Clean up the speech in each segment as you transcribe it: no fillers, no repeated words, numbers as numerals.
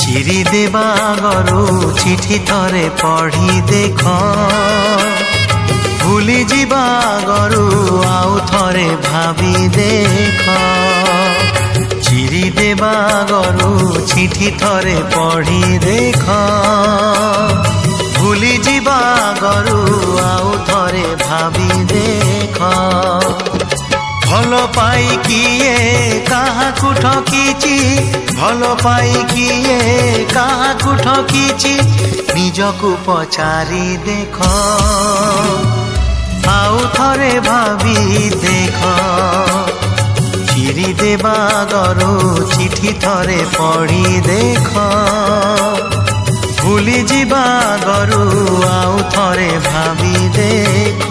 चिरी देवा गरु चिठी थरे पढ़ी देख भूली जीवा गरु आउ थरे भावी देख चिरी देवा गरु चिठी थरे पढ़ी देख भूली जीवा गरु आउ थरे भावी देख भल पाई किए काहाकु ठकीची भल पाई किए काहाकु ठकीची निजकु पचारी देख आउ थरे भावी देख चिरी देवा गरु चिठी थरे पढ़ी देख भूली जीवा गरु आउ थरे भावी देख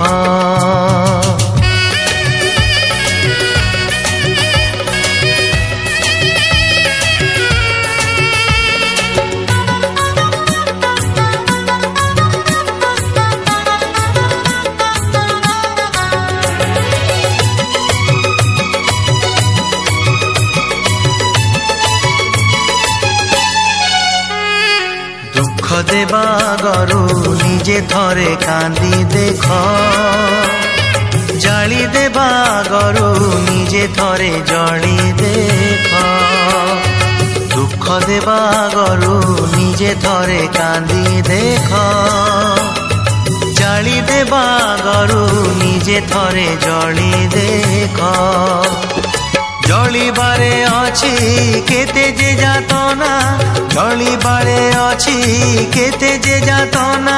देवा गरु निजे थरे कांदी देख जाली देवा गरु निजे थरे जली देख दुख देवा गरु निजे थरे कांदी देख जाली देवा गरु निजे थरे जली देख जली बारे अछि केते जे जातना जली बारे अछि केते जे जातना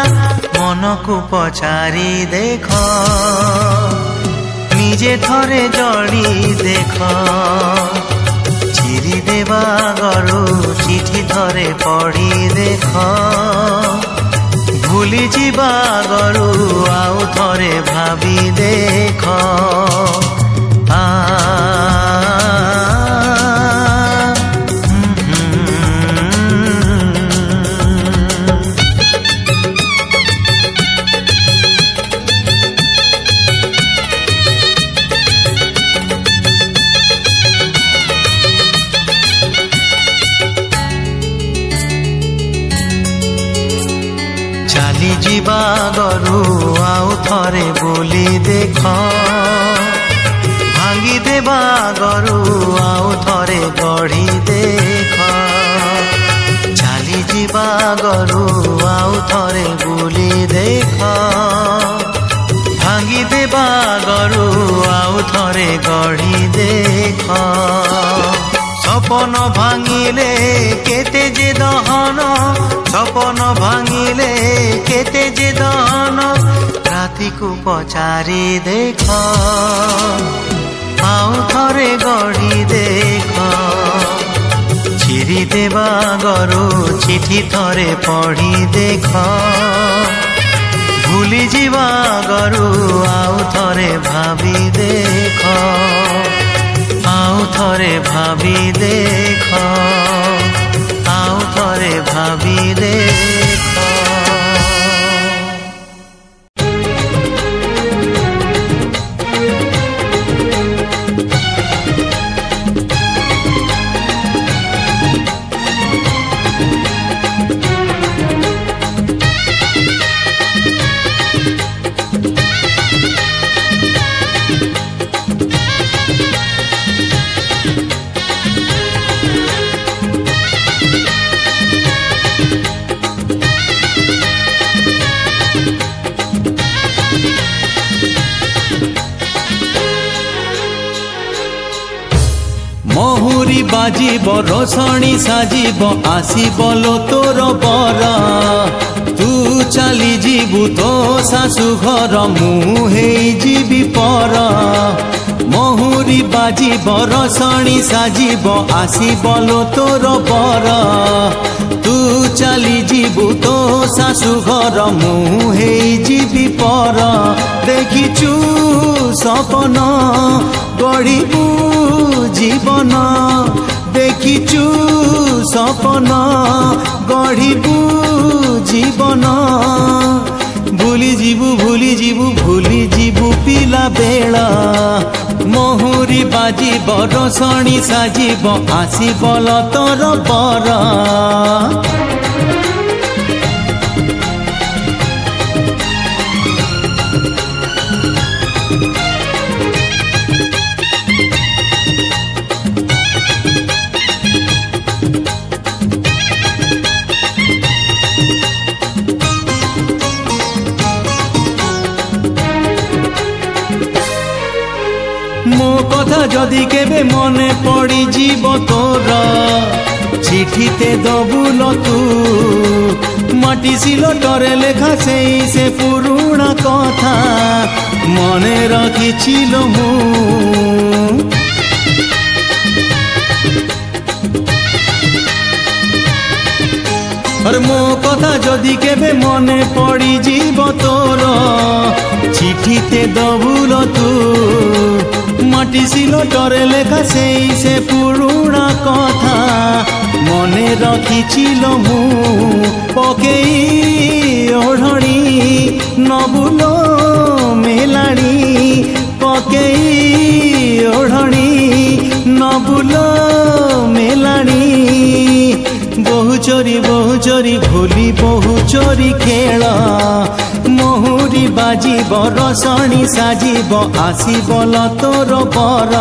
मन को पचारी देख निजे थरे जली देख चिरी देवा गरु चिठी थरे पढ़ी देख भूली जीवा गरु आउ थरे भावी देख जीवा गरु आउ थरे बोली देख भांगी देवा गरु आउ थरे गढ़ी देख चाली जीवा गरु आउ थरे बोली देख भांगी देवा गरु आउ थरे गढ़ी देख सपन भांगिले केते जे दहन सपन भांगिले केते जे दहन राति को पचारी देख आउ थरे गढ़ी देख चिरी देवा गरु चिठी थरे पढ़ी देख भूली जीवा गरु आउ थरे भावी देख आउ थरे भावी देख आउ थरे भावी देख महुरी बाजिब रोषणी साजिब आसिब लो तोर बर तू चली जीवु तो शाशु घर मुहे जीवी पर महुरी बाजिब रोषणी साजिब आसिब लो तोर बर तू चली जीवु तो शाशु घर मुहे जीवी पर देखिचु सपन गढ़िबु जीवन देखिचु सपन गढ़िबु जीवन भूली जीवु पिला बेला महुरी मोहुरी बाजिब रसणी साजिब आसिब लतर बर मो कथा जदि केबे मने पड़ी जीव तोर चिठीते दबुल तू माटी सिलटरे लेखा से पुरुणा कथा मने रखिछिल मु और मो कथा जदि केबे मने पड़ी जीव तोर चिठीते दबुल तू माटी सिलटरे लेखा से पुरुणा कथा मने रखिछिल मु पकेई ओढ़णी नबुल मेलाणी पकेई ओढ़णी नबुल मेलाणी बहु चोरी भूली बहु चोरी खेल मोहुरी बाजिब रसणी साजिब आसिब लतर बर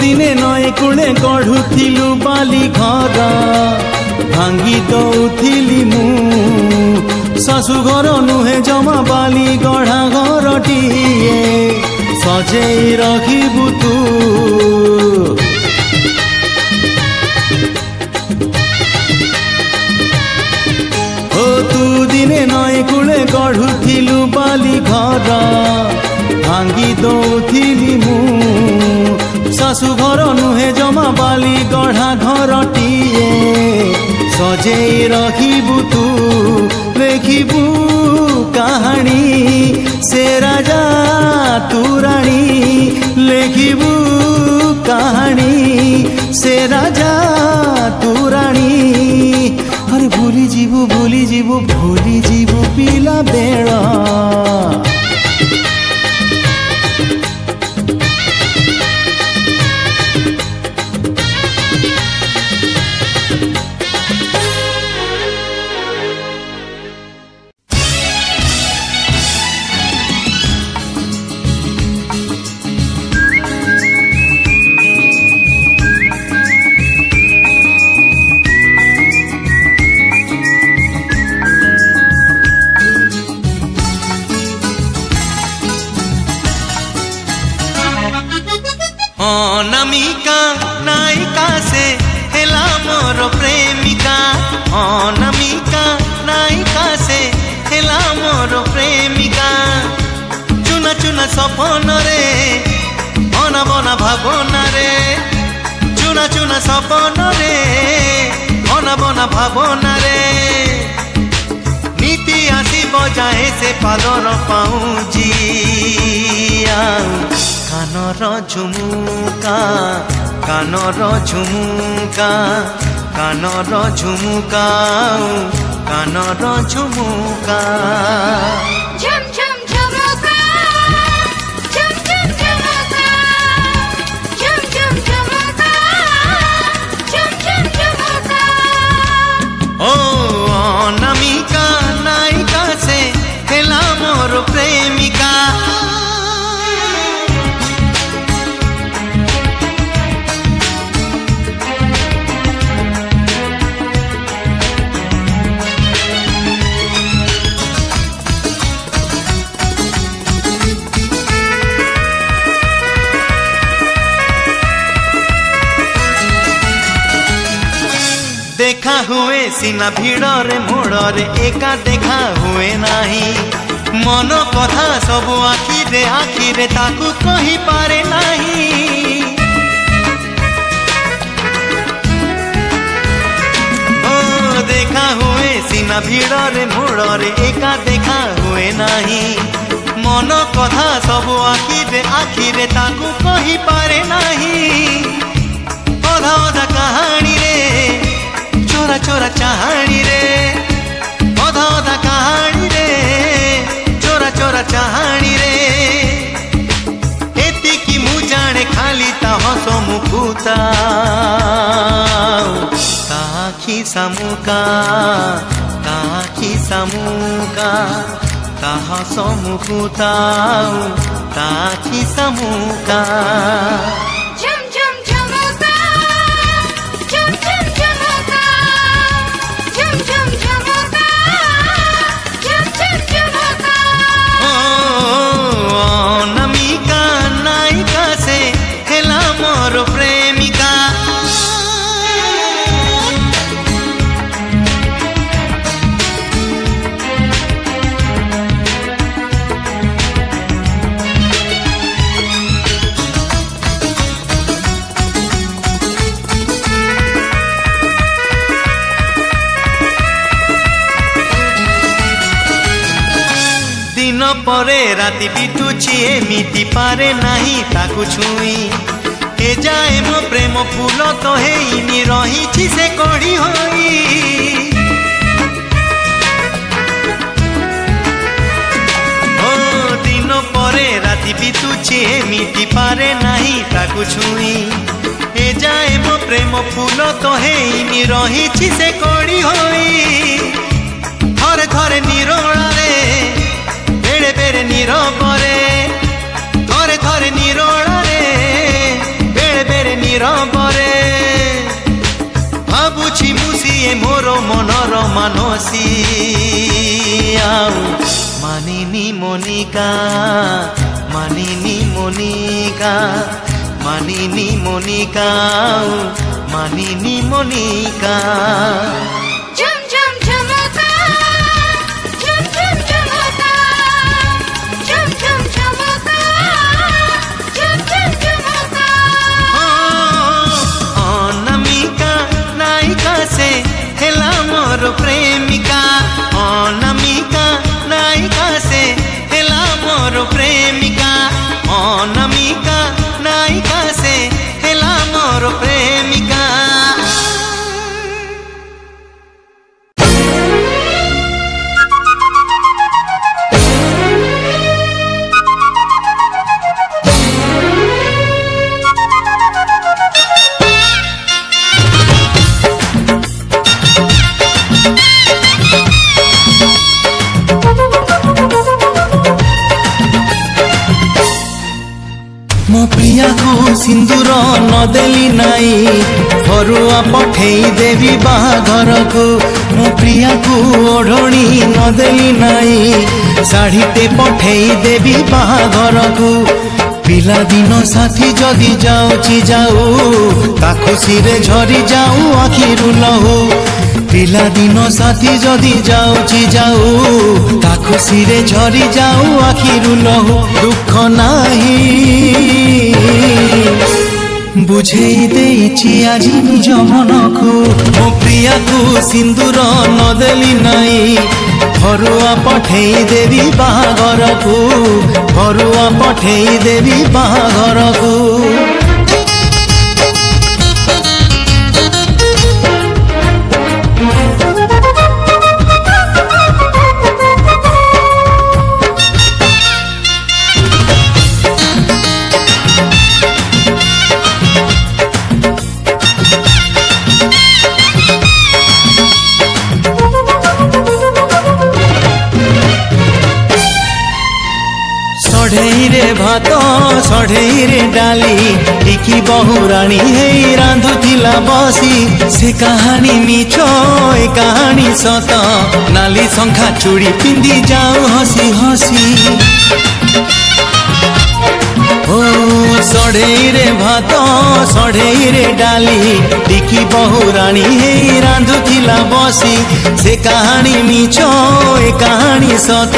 दिने नए कूले गढ़ुथिलु बाली घर भांगी दौथिली मु शाशु घर नुहे जमा बाली गढ़ा घरटीए सजेई रखिबु तू ओ तू दिने नए कूले गढ़ुथिलु बाली घर भांगी दौथिली मु शाशु घर नुहे जमा बाली गढ़ा घरटीए सजेई रखिबु तू लेखिबु कहानी से राजा तू रानी लेखिबु कहानी से राजा तू रानी अरे भूली जीवु पिला बेड़ा अनामिका नायिका से हेला मोर प्रेमिका अनामिका नायिका से हेला मोर प्रेमिका चुना चुना सपन रे बना बना भावना रे चुना चुना सपन रे बना बना भावना रे नीति आसी बजाए से पादर पाऊजी कानर झुमुका कानर झुमुका कानर झुमुका कानर झुमुका झुम झुम झुमुका झुम झुम झुमुका झुम झुम झुमुका झुम झुम झुमुका ओ अनामिका नायिका से हेला मोर प्रेमिका देखा हुए सीना भिड़रे मोड़रे एका देखा हुए नाही मन कथा सब आखिरे ताकू कही पारे नाही ओ देखा सिना भिड़े मोड़े एका देखा हुए नाही मन कथा सब आखिरे ताकू कही पारे नाही अधा अधा कहानी रे चोरा चोरा चाहानी रे अधा अधा कहानी रे चोरा चोरा चाहानी रे एतिकी मु जाने खाली ता हस मुकुता ताखी सामुका ताहा समुकुता ताखी सामुका झम झम झमुका झम झम झमुका झम झम झमुका झम झम झमुका नमिका नायिका से हेला मोर प्रेमिका दिन परे राति बितुची एमिति पारे नाही ताकू छुई ए जाए मो प्रेम फूल तो हेइनी रही से कड़ी होई ओ दिन परे राति बितुची एमिति पारे नाही ताकू छुई ए जाए मो प्रेम फूल तो हेइनी रही से कड़ी होई थरे थरे निरोला रे बेड़े बेड़े नीरबरे थरे थरे निरोला रे बेड़े बेड़े नीरबरे भाबुछि मुसिए मोर मनर मानसी मानिनी मोनिका मानिनी मोनिका मानिनी मोनिका मानिनी मोनिका झम झम झमुका झम झम झमुका झम झम झमुका झम झम झमुका अनामिका नायिका से हेला मोर प्रेमिका अनामिका नायिका से हेला मोर प्रेमिका अनामिका नायिका से हेला मोर प्रेमिका मो प्रिया को सिंदूर नदेली नाई फरुआ पठेई देवी बाहाघर को मो प्रिया को ओढ़णी नदेली नाई शाढ़ीटे पठेई देवी बाहाघर को पिला दिन साथी जदि जाऊची जाऊ ता खुशी रे झरी जाऊ आखिरु लहू पिला दिन साथी जदि जाऊची जाऊ ता खुशी रे झरी जाऊ आखिरु लहू दुख नाही बुझेई देइछि आजि निज मनकु मो प्रिया को सिंदूर नदेली नाई फरुआ पठेई देवी बाहाघर को फरुआ पठेई देवी बाहाघर को सढ़ेई रे भात सढ़ेई रे डाली टिकी बहुराणी हे रांधुथिला बसी से कहानी मिछ ए कहानी सत नाली शंखा चूड़ी पिंदी जाऊ हसी हसी ओ सढ़ई रे भात सढ़ई रे डाली टिकी बहुराणी हे रांधुथिला बसी से कहानी मिछ ए कहानी सत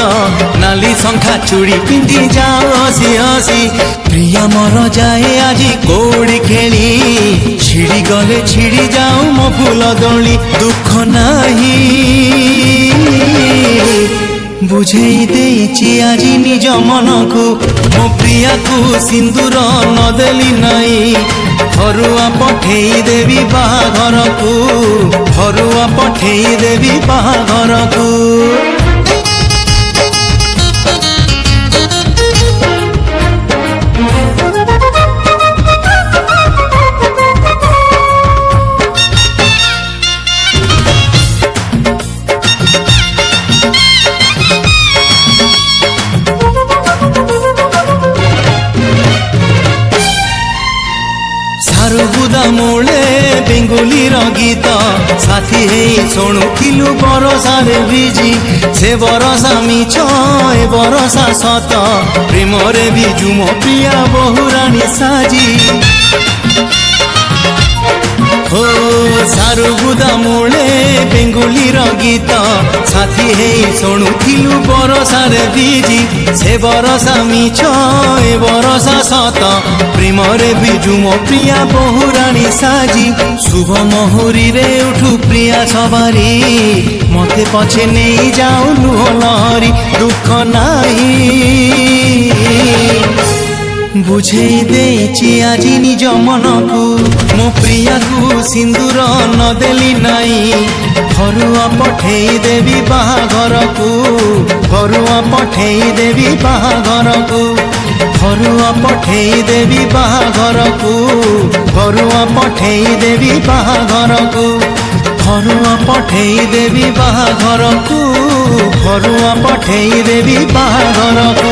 नाली शंखा चूड़ी पिंधि जाओ हसी हसी प्रिया मर जाए आज कौड़ी खेली छिड़ी गले छिड़ी जाऊ मो फूल दौली दुख नाही बुझेई देइछि आज निज मन को मो प्रिया को सिंदूर नदेली नाई फरुआ पठेई देवी बाहाघर को फरुआ पठेई देवी बाहाघर को सारुबुदा मूले बेंगुली गीत साथी हे शुणुलु बरसा रे भिजी से बरसा मिछ ए बरसा सत प्रेम रे बिजु मो प्रिया बहुराणी साजी हो सारुबुदा मूले बेंगुली गीत साथी हे शुणुलु बरसा रे भिजी से बरसा मिछ ए बरसा सत प्रेम रे बिजु मो प्रिया बहुराणी साजी शुभ मुहुरी रे उठू प्रिया सवारी मते पछे नहीं जाऊ लुह लहरी दुख नाही बुझेई देइछि आज निज मन को मो प्रिया को सिंदूर नदेली नाई फरुआ पठेई देवी बाहाघर को फरुआ पठेई देवी बाहाघर को फरुआ पठेई देवी बाहाघर को फरुआ पठेई देवी बाहाघर को फरुआ पठेई देवी बाहाघर को फरुआ पठेई देवी बाहाघर को।